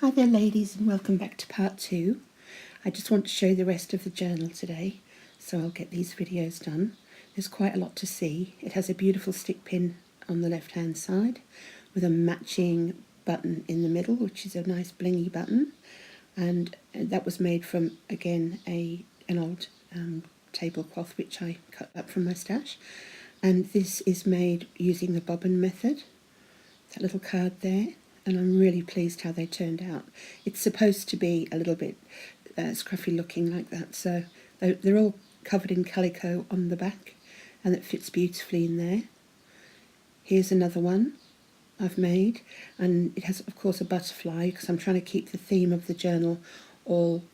Hi there ladies, and welcome back to part 2. I just want to show you the rest of the journal today, so I'll get these videos done. There's quite a lot to see. It has a beautiful stick pin on the left hand side with a matching button in the middle, which is a nice blingy button, and that was made from, again, an old tablecloth which I cut up from my stash. And this is made using the bobbin method, that little card there, and I'm really pleased how they turned out. It's supposed to be a little bit scruffy looking like that, so they're all covered in calico on the back, and it fits beautifully in there. Here's another one I've made, and it has of course a butterfly because I'm trying to keep the theme of the journal all,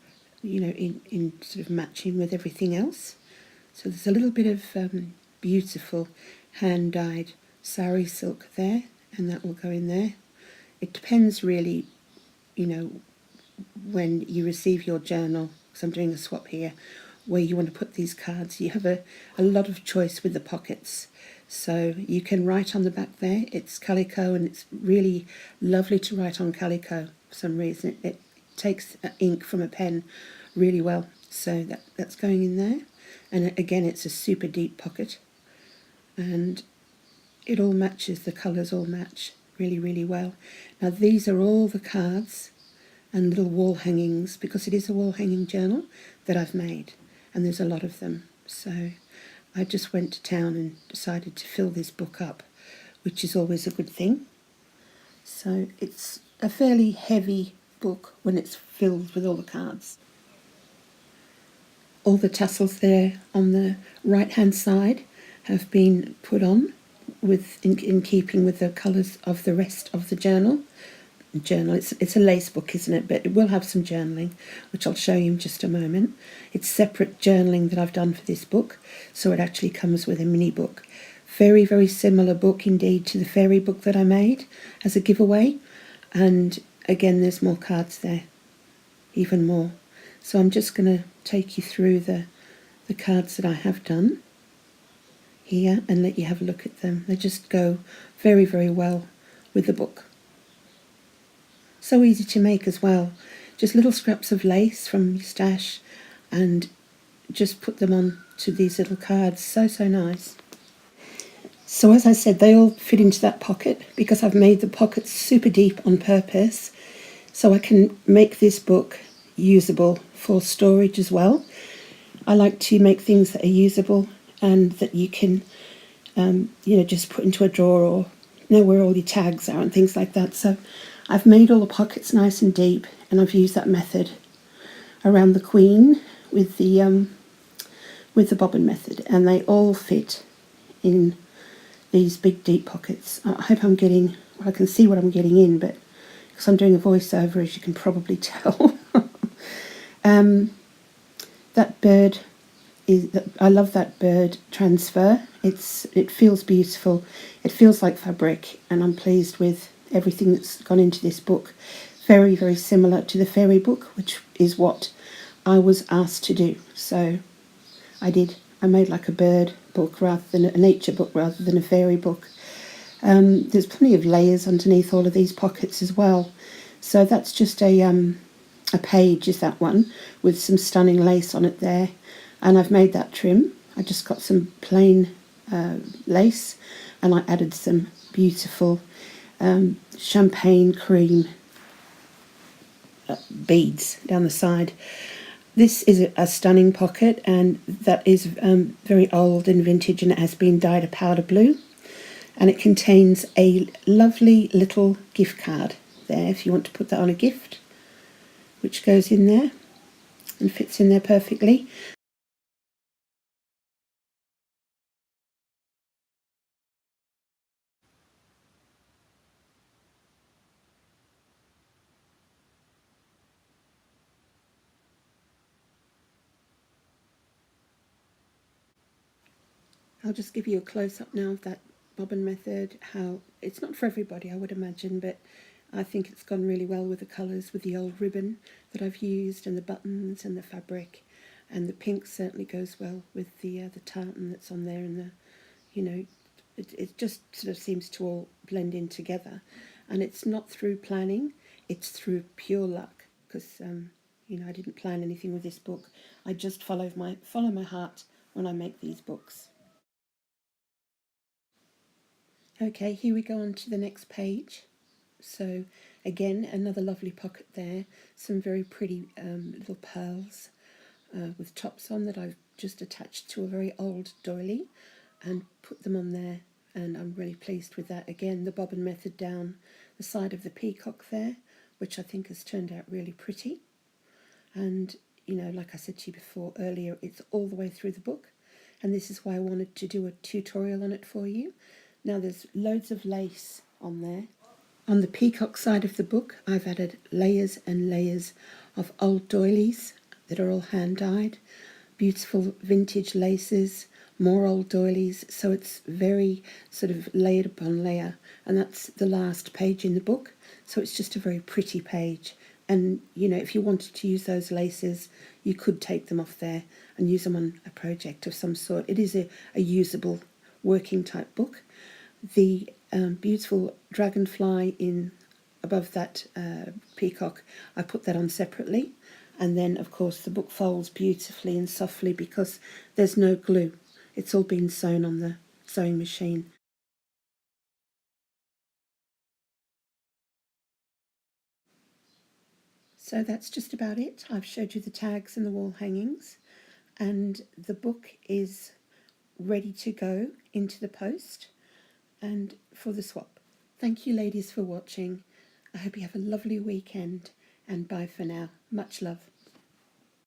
you know, in sort of matching with everything else. So there's a little bit of beautiful hand-dyed sari silk there, and that will go in there. It depends really, you know, when you receive your journal, because I'm doing a swap here, where you want to put these cards. You have a lot of choice with the pockets. So you can write on the back there. It's calico, and it's really lovely to write on calico for some reason. It takes ink from a pen really well. So that's going in there. And again, it's a super deep pocket. And it all matches, the colours all match really, really well. Now these are all the cards and little wall hangings, because it is a wall hanging journal, that I've made, and there's a lot of them. So I just went to town and decided to fill this book up, which is always a good thing. So it's a fairly heavy book when it's filled with all the cards. All the tassels there on the right hand side have been put on in keeping with the colours of the rest of the journal. It's a lace book, isn't it? But it will have some journaling, which I'll show you in just a moment. It's separate journaling that I've done for this book, so it actually comes with a mini book. Very, very similar book indeed to the fairy book that I made as a giveaway. And again, there's more cards there, even more. So I'm just going to take you through the cards that I have done here and let you have a look at them. They just go very, very well with the book. So easy to make as well. Just little scraps of lace from your stash and just put them on to these little cards. So, so nice. So as I said, they all fit into that pocket because I've made the pockets super deep on purpose, so I can make this book usable for storage as well. I like to make things that are usable and that you can, just put into a drawer or know where all your tags are and things like that. So I've made all the pockets nice and deep, and I've used that method around the Queen with the bobbin method, and they all fit in these big deep pockets. I hope I'm getting, well, I can see what I'm getting in, but because I'm doing a voiceover, as you can probably tell. That bird I love that bird transfer. It feels beautiful. It feels like fabric, and I'm pleased with everything that's gone into this book. Very, very similar to the fairy book, which is what I was asked to do. So I did. I made like a bird book rather than a nature book rather than a fairy book. There's plenty of layers underneath all of these pockets as well. So that's just a page, is that one, with some stunning lace on it there. And I've made that trim. I just got some plain lace, and I added some beautiful champagne cream beads down the side. This is a stunning pocket, and that is very old and vintage, and it has been dyed a powder blue. And it contains a lovely little gift card there, if you want to put that on a gift, which goes in there and fits in there perfectly. I'll just give you a close-up now of that bobbin method, how it's not for everybody, I would imagine, but I think it's gone really well with the colours, with the old ribbon that I've used, and the buttons and the fabric, and the pink certainly goes well with the tartan that's on there, and it just sort of seems to all blend in together. And it's not through planning, it's through pure luck because I didn't plan anything with this book. I just follow my heart when I make these books. Okay, here we go on to the next page. So again, another lovely pocket there, some very pretty little pearls with tops on that I've just attached to a very old doily and put them on there, and I'm really pleased with that. Again, the bobbin method down the side of the peacock there, which I think has turned out really pretty. And like I said to you before earlier, it's all the way through the book, and this is why I wanted to do a tutorial on it for you. Now there's loads of lace on there. On the peacock side of the book, I've added layers and layers of old doilies that are all hand dyed, beautiful vintage laces, more old doilies, so it's very sort of layered upon layer, and that's the last page in the book, so it's just a very pretty page. And if you wanted to use those laces, you could take them off there and use them on a project of some sort. It is a usable working type book. The beautiful dragonfly in above that peacock, I put that on separately, and then of course the book folds beautifully and softly because there's no glue. It's all been sewn on the sewing machine. So that's just about it. I've showed you the tags and the wall hangings, and the book is ready to go into the post and for the swap. Thank you ladies for watching. I hope you have a lovely weekend, and bye for now. Much love.